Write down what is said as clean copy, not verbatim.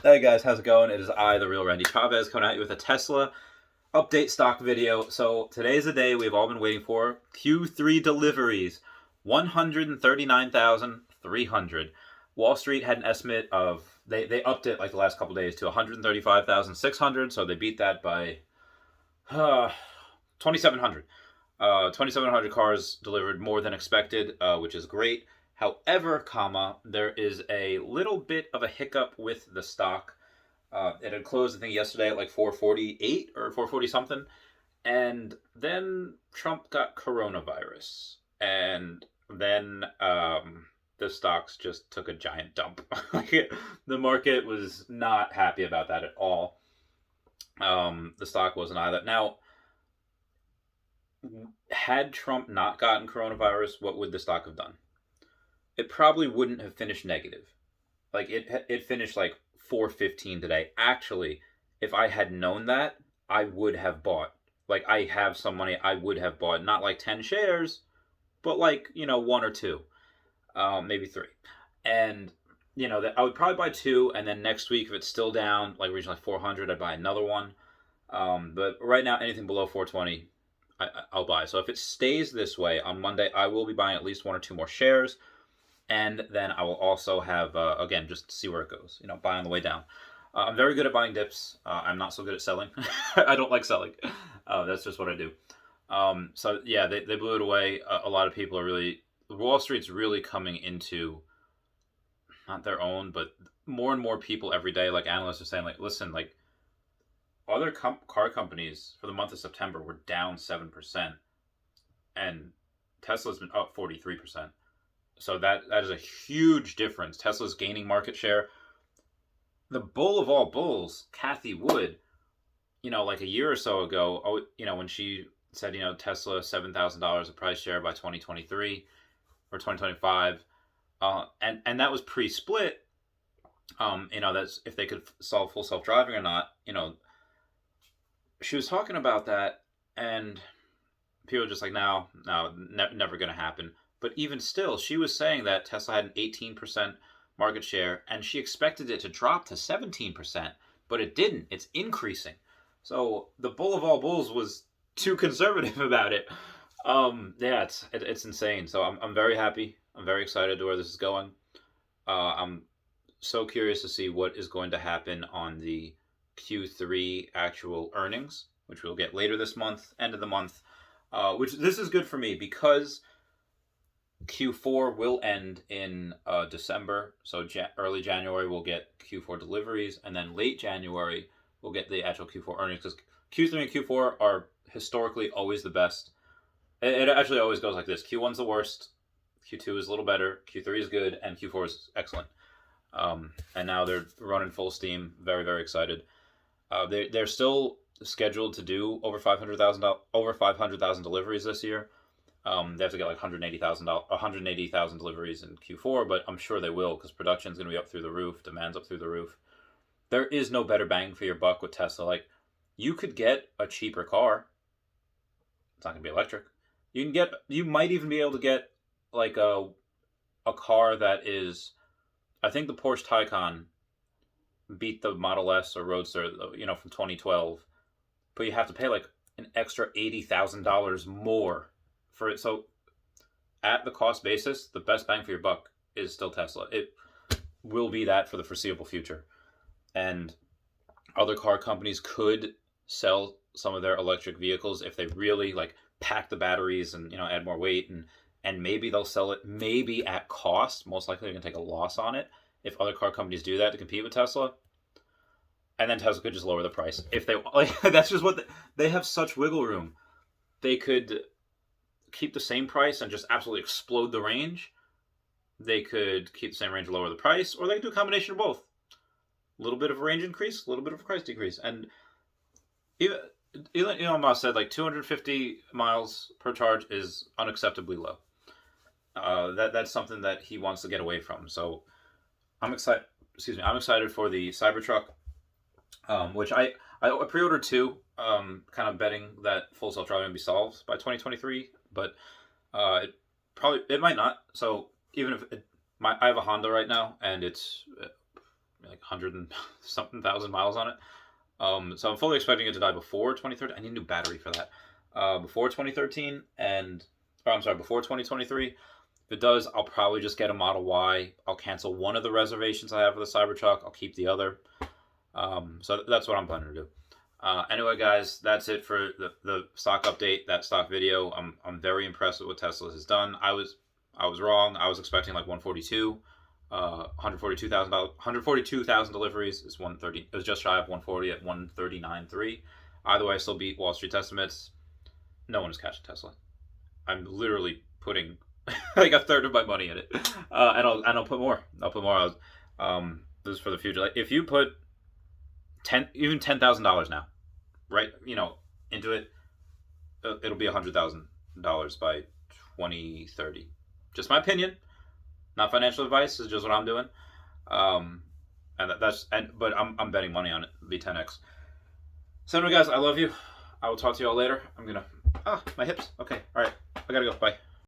Hey guys, how's it going? It is I, the real Randy Chavez, coming at you with a Tesla update stock video. So today's the day we've all been waiting for. Q3 deliveries, 139,300. Wall Street had an estimate of they upped it like the last couple days to 135,600. So they beat that by 2,700. 2,700 cars delivered more than expected, which is great. However, there is a little bit of a hiccup with the stock. It had closed, I think, yesterday at like 448 or 440 something. And then Trump got coronavirus. And then the stocks just took a giant dump. The market was not happy about that at all. The stock wasn't either. Now, had Trump not gotten coronavirus, what would the stock have done? It probably wouldn't have finished negative. Like it finished like 415 today. Actually, if I had known that, I would have bought. Like I have some money, I would have bought not like 10 shares, but like, one or two, maybe three. And that I would probably buy two, and then next week if it's still down, like reaching like 400, I'd buy another one. But right now, anything below 420, I'll buy. So if it stays this way on Monday, I will be buying at least one or two more shares, and then I will also have again just to see where it goes. Buy on the way down. I'm very good at buying dips. I'm not so good at selling. I don't like selling. That's just what I do. So yeah, they blew it away. A lot of people are really Wall Street's really coming into not their own, but more and more people every day. Like analysts are saying, like, listen, like other car companies for the month of September were down 7%, and Tesla's been up 43%. So that is a huge difference. Tesla's gaining market share. The bull of all bulls, Cathie Wood, like a year or so ago, when she said, Tesla $7,000 a price share by 2023 or 2025, and that was pre-split. That's if they could solve full self-driving or not. She was talking about that, and people were just like, no, never going to happen. But even still, she was saying that Tesla had an 18% market share, and she expected it to drop to 17%, but it didn't. It's increasing. So the bull of all bulls was too conservative about it. Yeah, it's insane. So I'm very happy. I'm very excited to where this is going. I'm so curious to see what is going to happen on the Q3 actual earnings, which we'll get later this month, end of the month. Which this is good for me because Q4 will end in December. So early January we'll get Q4 deliveries, and then late January we'll get the actual Q4 earnings, because Q3 and Q4 are historically always the best. It actually always goes like this: Q1's the worst, Q2 is a little better, Q3 is good, and Q4 is excellent. And now they're running full steam. Very, very excited. They're still scheduled to do over 500,000 deliveries this year. They have to get like 180,000 deliveries in Q4, but I'm sure they will, because production's going to be up through the roof, demand's up through the roof. There is no better bang for your buck with Tesla. Like, you could get a cheaper car. It's not going to be electric. You might even be able to get like a car that is, I think the Porsche Taycan beat the Model S or Roadster, from 2012, but you have to pay like an extra $80,000 more for it. So at the cost basis, the best bang for your buck is still Tesla. It will be that for the foreseeable future. And other car companies could sell some of their electric vehicles if they really like pack the batteries and add more weight, and maybe they'll sell it maybe at cost. Most likely they're going to take a loss on it if other car companies do that to compete with Tesla. And then Tesla could just lower the price if they like. That's just what they have, such wiggle room. They could keep the same price and just absolutely explode the range. They could keep the same range, lower the price, or they could do a combination of both. A little bit of a range increase, a little bit of a price decrease. And even Elon Musk said like 250 miles per charge is unacceptably low. That's something that he wants to get away from. So I'm excited. I'm excited for the Cybertruck, which I pre-ordered two, kind of betting that full self-driving would be solved by 2023, but it might not. So even if I have a Honda right now, and it's like 100 and something thousand miles on it. So I'm fully expecting it to die before 2013. I need a new battery for that. Before 2013 before 2023. If it does, I'll probably just get a Model Y. I'll cancel one of the reservations I have for the Cybertruck. I'll keep the other. So that's what I'm planning to do. Anyway, guys, that's it for the stock update, that stock video. I'm very impressed with what Tesla has done. I was wrong. I was expecting like 142. 142,000 deliveries is 130. It was just shy of 140 at 139.3. Either way, I still beat Wall Street estimates. No one is catching Tesla. I'm literally putting like a third of my money in it, and I'll put more. This is for the future. Like if you put $10,000 now, right? Into it, it'll be $100,000 by 2030. Just my opinion. Not financial advice. Is just what I'm doing, but I'm betting money on it. It'll be 10x. So anyway, guys, I love you. I will talk to you all later. My hips. Okay, all right. I gotta go. Bye.